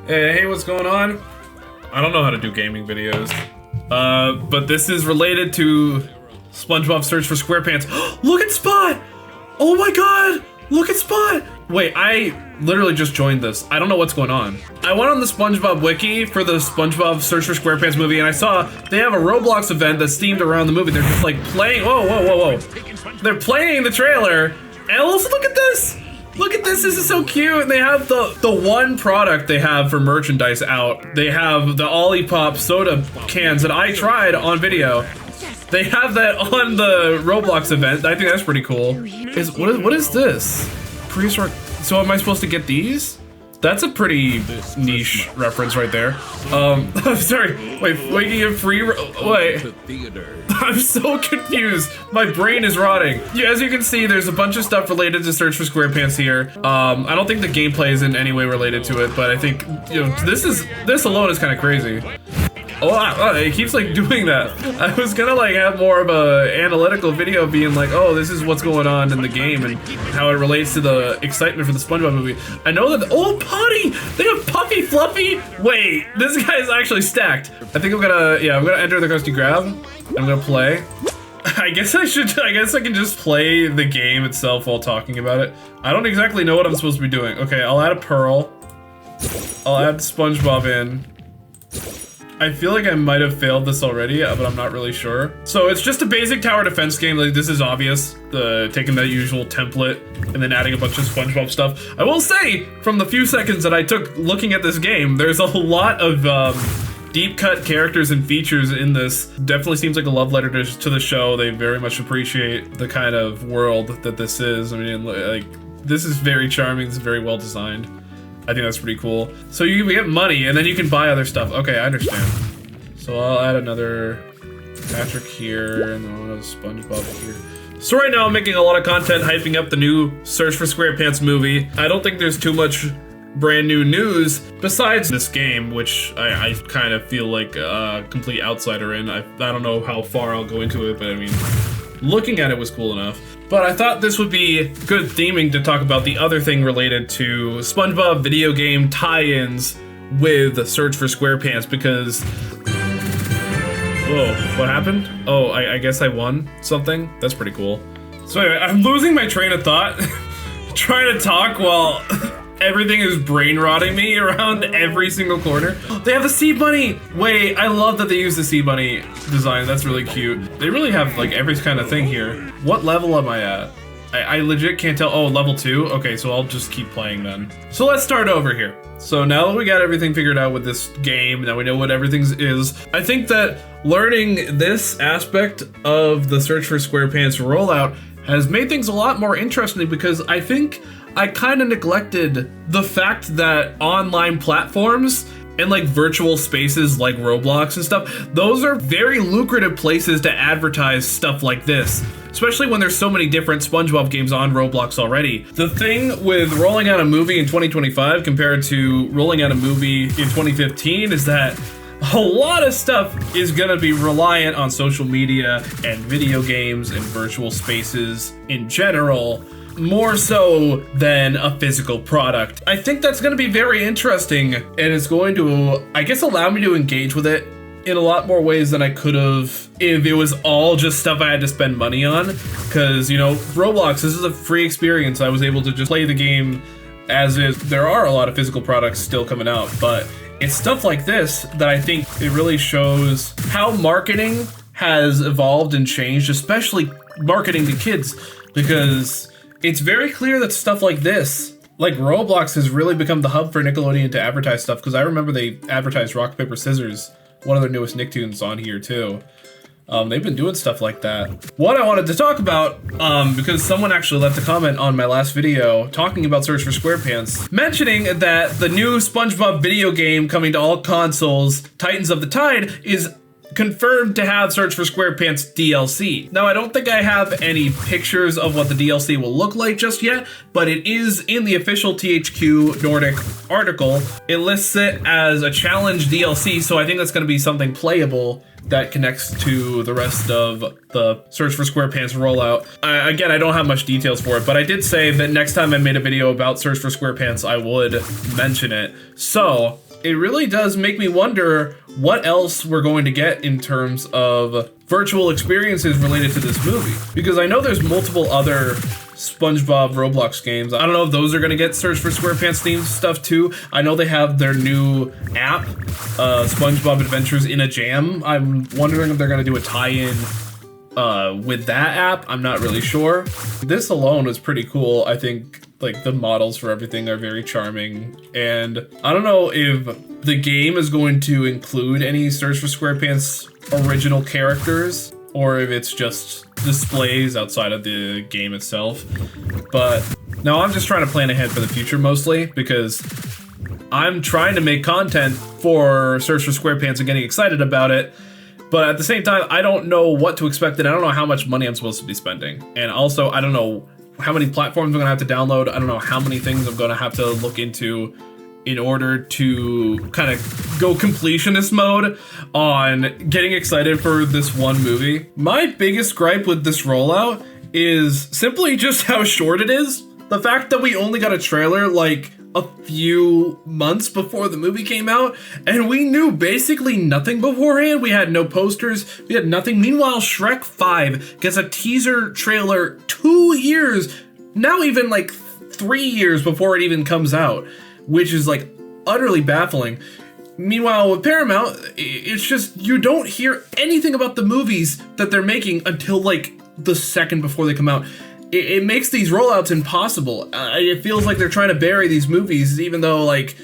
Hey, what's going on? I don't know how to do gaming videos. But this is related to SpongeBob Search for SquarePants. Look at Spot! Oh my god! Look at Spot! Wait, I literally just joined this. I don't know what's going on. I went on the SpongeBob wiki for the SpongeBob Search for SquarePants movie, and I saw they have a Roblox event that's themed around the movie. They're just like playing, whoa. They're playing the trailer, and also look at this! Look at this is so cute. And they have the one product they have for merchandise out. They have the Olipop soda cans that I tried on video. They have that on the Roblox event. I think that's pretty cool. What is this? Prehistoric. So am I supposed to get these? That's a pretty niche reference right there. I'm sorry. Wait, you get free? Wait. I'm so confused. My brain is rotting. Yeah, as you can see, there's a bunch of stuff related to Search for SquarePants here. I don't think the gameplay is in any way related to it, but I think, you know, this alone is kind of crazy. Oh, it keeps like doing that. I was gonna like have more of a analytical video being like, oh, this is what's going on in the game and how it relates to the excitement for the SpongeBob movie. I know that, oh, Potty! They have Puffy Fluffy! Wait, this guy is actually stacked. I think I'm gonna enter the Krusty Krab. I'm gonna play. I guess I can just play the game itself while talking about it. I don't exactly know what I'm supposed to be doing. Okay, I'll add a Pearl. I'll add SpongeBob in. I feel like I might have failed this already, but I'm not really sure. So it's just a basic tower defense game. Like, this is obvious. Taking that usual template and then adding a bunch of SpongeBob stuff. I will say, from the few seconds that I took looking at this game, there's a lot of deep cut characters and features in this. Definitely seems like a love letter to the show. They very much appreciate the kind of world that this is. I mean, like, this is very charming. It's very well designed. I think that's pretty cool. So you get money, and then you can buy other stuff. Okay, I understand. So I'll add another Patrick here, and then another SpongeBob here. So right now I'm making a lot of content hyping up the new Search for SquarePants movie. I don't think there's too much brand new news besides this game, which I kind of feel like a complete outsider in. I don't know how far I'll go into it, but I mean, looking at it was cool enough. But I thought this would be good theming to talk about the other thing related to SpongeBob video game tie-ins with Search for SquarePants, because... Whoa, what happened? Oh, I guess I won something? That's pretty cool. So anyway, I'm losing my train of thought trying to talk while everything is brain rotting me around every single corner. They have the Sea Bunny! Wait, I love that they use the Sea Bunny design. That's really cute. They really have like every kind of thing here. What level am I at? I legit can't tell. Oh, level 2? Okay, so I'll just keep playing then. So let's start over here. So now that we got everything figured out with this game, now we know what everything is, I think that learning this aspect of the Search for SquarePants rollout has made things a lot more interesting, because I think I kind of neglected the fact that online platforms and like virtual spaces like Roblox and stuff, those are very lucrative places to advertise stuff like this, especially when there's so many different SpongeBob games on Roblox already. The thing with rolling out a movie in 2025 compared to rolling out a movie in 2015 is that a lot of stuff is gonna be reliant on social media and video games and virtual spaces in general, more so than a physical product. I think that's gonna be very interesting, and it's going to, I guess, allow me to engage with it in a lot more ways than I could have if it was all just stuff I had to spend money on. Because, you know, Roblox, this is a free experience. I was able to just play the game as is. There are a lot of physical products still coming out, but it's stuff like this that I think it really shows how marketing has evolved and changed, especially marketing to kids, because it's very clear that stuff like this, like Roblox, has really become the hub for Nickelodeon to advertise stuff, because I remember they advertised Rock, Paper, Scissors, one of their newest Nicktoons, on here too. They've been doing stuff like that. What I wanted to talk about, because someone actually left a comment on my last video talking about Search for SquarePants, mentioning that the new SpongeBob video game coming to all consoles, Titans of the Tide, is confirmed to have Search for SquarePants DLC. Now, I don't think I have any pictures of what the DLC will look like just yet, but it is in the official THQ Nordic article. It lists it as a challenge DLC, so I think that's going to be something playable that connects to the rest of the Search for SquarePants rollout. Again, I don't have much details for it, but I did say that next time I made a video about Search for SquarePants, I would mention it. So it really does make me wonder what else we're going to get in terms of virtual experiences related to this movie. Because I know there's multiple other SpongeBob Roblox games. I don't know if those are gonna get Search for SquarePants themed stuff too. I know they have their new app, SpongeBob Adventures in a Jam. I'm wondering if they're gonna do a tie-in with that app. I'm not really sure. This alone was pretty cool. I think like the models for everything are very charming, and I don't know if the game is going to include any Search for SquarePants original characters or if it's just displays outside of the game itself. But no, I'm just trying to plan ahead for the future mostly because I'm trying to make content for Search for SquarePants and getting excited about it. But at the same time, I don't know what to expect, and I don't know how much money I'm supposed to be spending. And also, I don't know how many platforms I'm gonna have to download. I don't know how many things I'm gonna have to look into in order to kind of go completionist mode on getting excited for this one movie. My biggest gripe with this rollout is simply just how short it is. The fact that we only got a trailer like a few months before the movie came out, and we knew basically nothing beforehand. We had no posters, we had nothing. Meanwhile, Shrek 5 gets a teaser trailer 2 years, now even like 3 years before it even comes out, which is like utterly baffling. Meanwhile, with Paramount, it's just, you don't hear anything about the movies that they're making until like the second before they come out. It makes these rollouts impossible. It feels like they're trying to bury these movies, even though, like,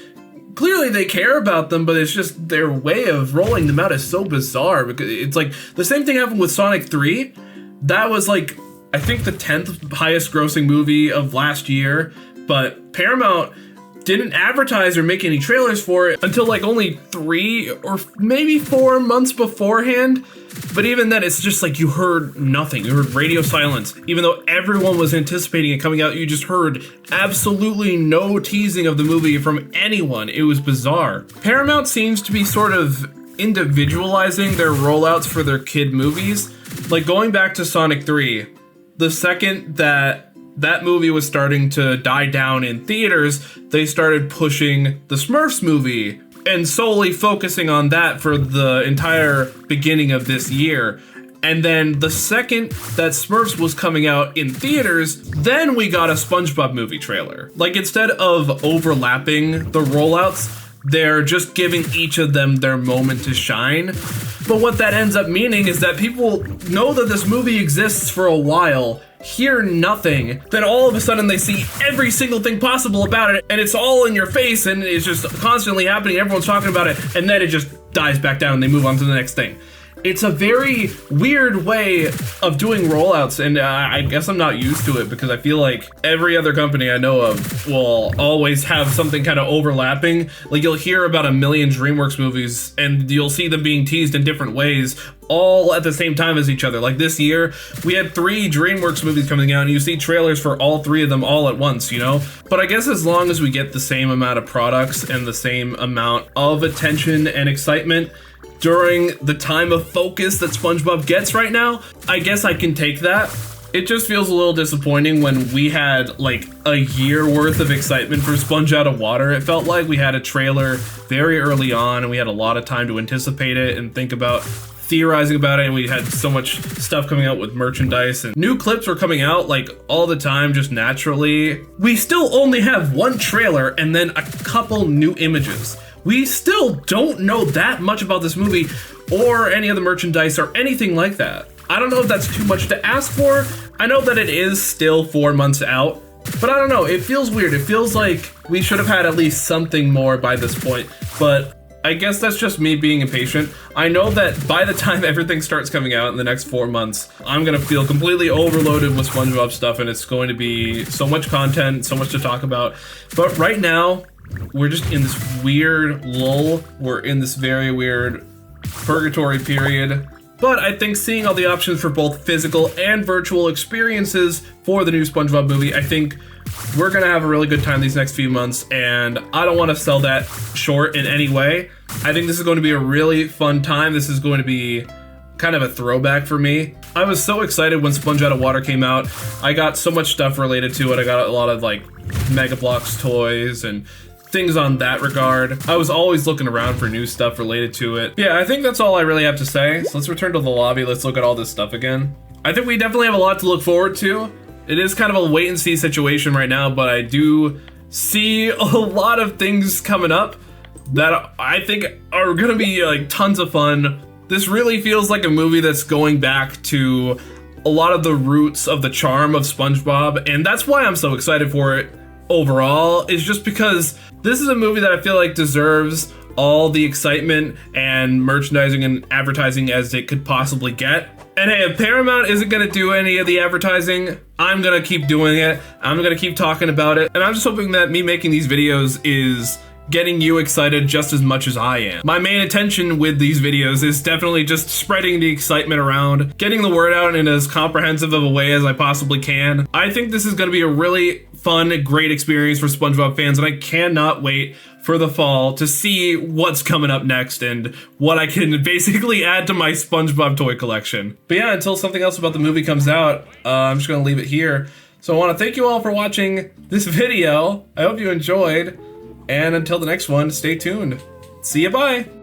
clearly they care about them, but it's just their way of rolling them out is so bizarre. Because it's like, the same thing happened with Sonic 3. That was, like, I think the 10th highest grossing movie of last year, but Paramount didn't advertise or make any trailers for it until, like, only 3 or maybe 4 months beforehand. But even then, it's just like you heard nothing. You heard radio silence. Even though everyone was anticipating it coming out, you just heard absolutely no teasing of the movie from anyone. It was bizarre. Paramount seems to be sort of individualizing their rollouts for their kid movies. Like going back to Sonic 3, the second that movie was starting to die down in theaters, they started pushing the Smurfs movie and solely focusing on that for the entire beginning of this year. And then the second that Smurfs was coming out in theaters, then we got a SpongeBob movie trailer. Like, instead of overlapping the rollouts, they're just giving each of them their moment to shine. But what that ends up meaning is that people know that this movie exists for a while, hear nothing, then all of a sudden they see every single thing possible about it, and it's all in your face, and it's just constantly happening, everyone's talking about it, and then it just dies back down and they move on to the next thing. It's a very weird way of doing rollouts, and I guess I'm not used to it because I feel like every other company I know of will always have something kind of overlapping. Like, you'll hear about a million DreamWorks movies and you'll see them being teased in different ways all at the same time as each other. Like this year, we had 3 DreamWorks movies coming out and you see trailers for all 3 of them all at once, you know? But I guess as long as we get the same amount of products and the same amount of attention and excitement during the time of focus that SpongeBob gets right now, I guess I can take that. It just feels a little disappointing when we had like a year worth of excitement for Sponge Out of Water. It felt like we had a trailer very early on and we had a lot of time to anticipate it and think about theorizing about it, and we had so much stuff coming out with merchandise and new clips were coming out like all the time just naturally. We still only have 1 trailer and then a couple new images. We still don't know that much about this movie or any of the merchandise or anything like that. I don't know if that's too much to ask for. I know that it is still 4 months out, but I don't know, it feels weird. It feels like we should have had at least something more by this point, but I guess that's just me being impatient. I know that by the time everything starts coming out in the next 4 months, I'm gonna feel completely overloaded with SpongeBob stuff and it's going to be so much content, so much to talk about. But right now, we're just in this weird lull. We're in this very weird purgatory period. But I think seeing all the options for both physical and virtual experiences for the new SpongeBob movie, I think we're gonna have a really good time these next few months, and I don't wanna sell that short in any way. I think this is going to be a really fun time. This is going to be kind of a throwback for me. I was so excited when Sponge Out of Water came out. I got so much stuff related to it. I got a lot of like Mega Bloks toys and things on that regard. I was always looking around for new stuff related to it. Yeah, I think that's all I really have to say. So let's return to the lobby. Let's look at all this stuff again. I think we definitely have a lot to look forward to. It is kind of a wait and see situation right now, but I do see a lot of things coming up that I think are gonna be like tons of fun. This really feels like a movie that's going back to a lot of the roots of the charm of SpongeBob, and that's why I'm so excited for it overall, is just because this is a movie that I feel like deserves all the excitement and merchandising and advertising as it could possibly get. And hey, if Paramount isn't gonna do any of the advertising, I'm gonna keep doing it. I'm gonna keep talking about it. And I'm just hoping that me making these videos is getting you excited just as much as I am. My main intention with these videos is definitely just spreading the excitement around, getting the word out in as comprehensive of a way as I possibly can. I think this is gonna be a really fun, great experience for SpongeBob fans, and I cannot wait for the fall to see what's coming up next and what I can basically add to my SpongeBob toy collection. But yeah, until something else about the movie comes out, I'm just gonna leave it here. So I wanna thank you all for watching this video. I hope you enjoyed, and until the next one, stay tuned. See ya, bye!